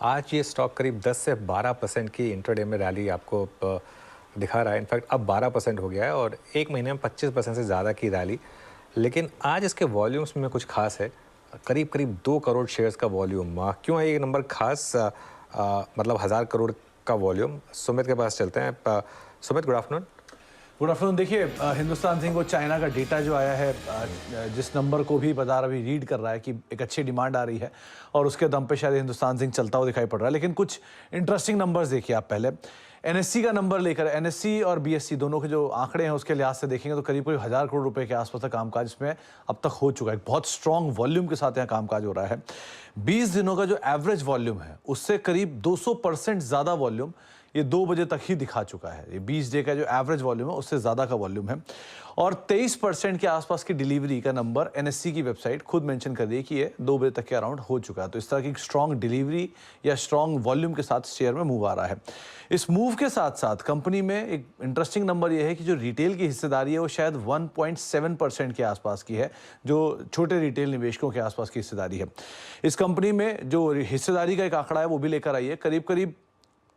आज ये स्टॉक करीब 10 से 12% की इंट्राडे में रैली आपको दिखा रहा है। इनफैक्ट अब 12% हो गया है और एक महीने में 25% से ज़्यादा की रैली। लेकिन आज इसके वॉल्यूम्स में कुछ खास है। करीब करीब 2 करोड़ शेयर्स का वॉल्यूम। क्यों है ये नंबर खास? मतलब 1000 करोड़ का वॉल्यूम। सुमित के पास चलते हैं। Sumit, good afternoon. Good afternoon. देखिए, हिंदुस्तान जिंक और चाइना का डेटा जो आया है, जिस नंबर को भी बाजार अभी रीड कर रहा है कि एक अच्छी डिमांड आ रही है और उसके दम पे शायद हिंदुस्तान जिंक चलता हुआ दिखाई पड़ रहा है। लेकिन कुछ इंटरेस्टिंग नंबर्स देखिए आप पहले। एनएससी का नंबर लेकर, एनएससी और बीएससी दोनों के जो आंकड़े हैं उसके लिहाज से देखेंगे तो करीब करीब 1000 करोड़ रुपए के आसपास का कामकाज इसमें अब तक हो चुका है। बहुत स्ट्रॉन्ग वॉल्यूम के साथ यहाँ कामकाज हो रहा है। 20 दिनों का जो एवरेज वॉल्यूम है उससे करीब 200% ज्यादा वॉल्यूम ये 2 बजे तक ही दिखा चुका है। ये 20 डे का जो एवरेज वॉल्यूम है उससे ज़्यादा का वॉल्यूम है और 23% के आसपास की डिलीवरी का नंबर एनएससी की वेबसाइट खुद मेंशन कर रही है कि ये 2 बजे तक के अराउंड हो चुका है। तो इस तरह की स्ट्रॉन्ग डिलीवरी या स्ट्रॉन्ग वॉल्यूम के साथ शेयर में मूव आ रहा है। इस मूव के साथ साथ कंपनी में एक इंटरेस्टिंग नंबर ये है कि जो रिटेल की हिस्सेदारी है वो शायद 1.7% के आसपास की है, जो छोटे रिटेल निवेशकों के आसपास की हिस्सेदारी है। इस कंपनी में जो हिस्सेदारी का एक आंकड़ा है वो भी लेकर आई है। करीब करीब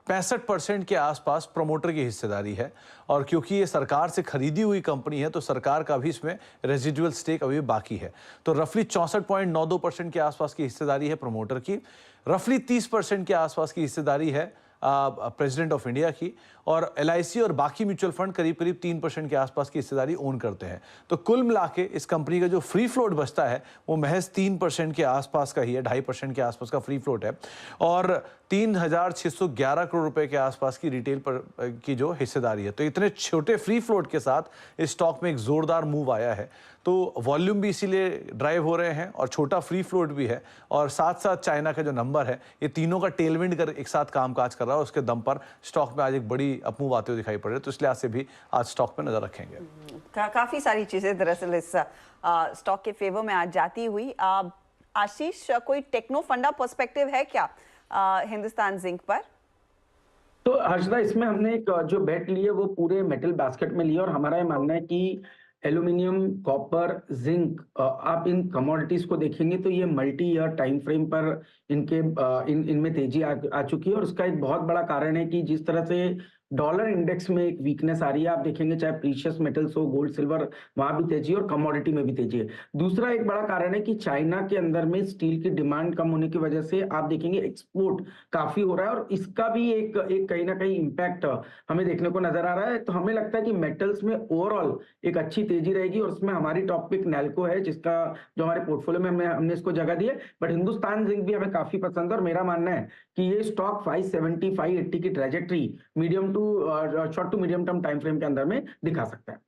65% के आसपास प्रमोटर की हिस्सेदारी है और क्योंकि ये सरकार से खरीदी हुई कंपनी है तो सरकार का भी इसमें रेजिडुअल स्टेक अभी बाकी है। तो रफली 64.92% के आसपास की हिस्सेदारी है प्रमोटर की। रफली 30% के आसपास की हिस्सेदारी है प्रेसिडेंट ऑफ इंडिया की और एलआईसी और बाकी म्यूचुअल फंड करीब करीब 3% के आसपास की हिस्सेदारी ओन करते हैं। तो कुल मिला के इस कंपनी का जो फ्री फ्लोट बचता है वो महज 3% के आसपास का ही है, 2.5% के आसपास का फ्री फ्लोट है और 3611 करोड़ रुपए के आसपास की रिटेल पर की जो हिस्सेदारी है। तो इतने छोटे फ्री फ्लोट के साथ इस स्टॉक में एक जोरदार मूव आया है। तो वॉल्यूम भी इसीलिए ड्राइव हो रहे हैं और छोटा फ्री फ्लोट भी है और साथ साथ चाइना का जो नंबर है ये तीनों का टेलविंड कर एक साथ कामकाज कर रहा है। उसके दम पर स्टॉक में आज एक बड़ी अपमूव आते हुए दिखाई पड़ रही है। तो इस लिहाज से भी आज स्टॉक पे नजर रखेंगे। काफी सारी चीजें दरअसल इस स्टॉक के फेवर में आज जाती हुई। आशीष, कोई टेक्नो फंडा पर्सपेक्टिव है क्या हिंदुस्तान जिंक पर? तो हर्षदा, इसमें हमने एक जो बेट ली है वो पूरे मेटल बास्केट में लिया और हमारा ये मानना है कि एल्यूमिनियम, कॉपर, जिंक, आप इन कमोडिटीज को देखेंगे तो ये मल्टी ईयर टाइम फ्रेम पर इनमें तेजी आ चुकी है और उसका एक बहुत बड़ा कारण है कि जिस तरह से डॉलर इंडेक्स में एक वीकनेस आ रही है, आप देखेंगे चाहे प्रीशियस मेटल्स हो, गोल्ड, सिल्वर, वहां भी तेजी है और कमोडिटी में भी तेजी है। दूसरा एक बड़ा कारण है कि चाइना के अंदर में स्टील की डिमांड कम होने की वजह से आप देखेंगे एक्सपोर्ट काफी हो रहा है और इसका भी एक कहीं ना कहीं इम्पैक्ट हमें देखने को नजर आ रहा है। तो हमें लगता है कि मेटल्स में ओवरऑल एक अच्छी तेजी रहेगी और उसमें हमारी टॉप पिक नैल्को है, जिसका जो हमारे पोर्टफोलियो में हमने इसको जगह दी है। बट हिंदुस्तान जिंक भी हमें काफी पसंद है और मेरा मानना है कि ये स्टॉक 570 580 की trajectory medium to short to medium term time frame के अंदर में दिखा सकता है।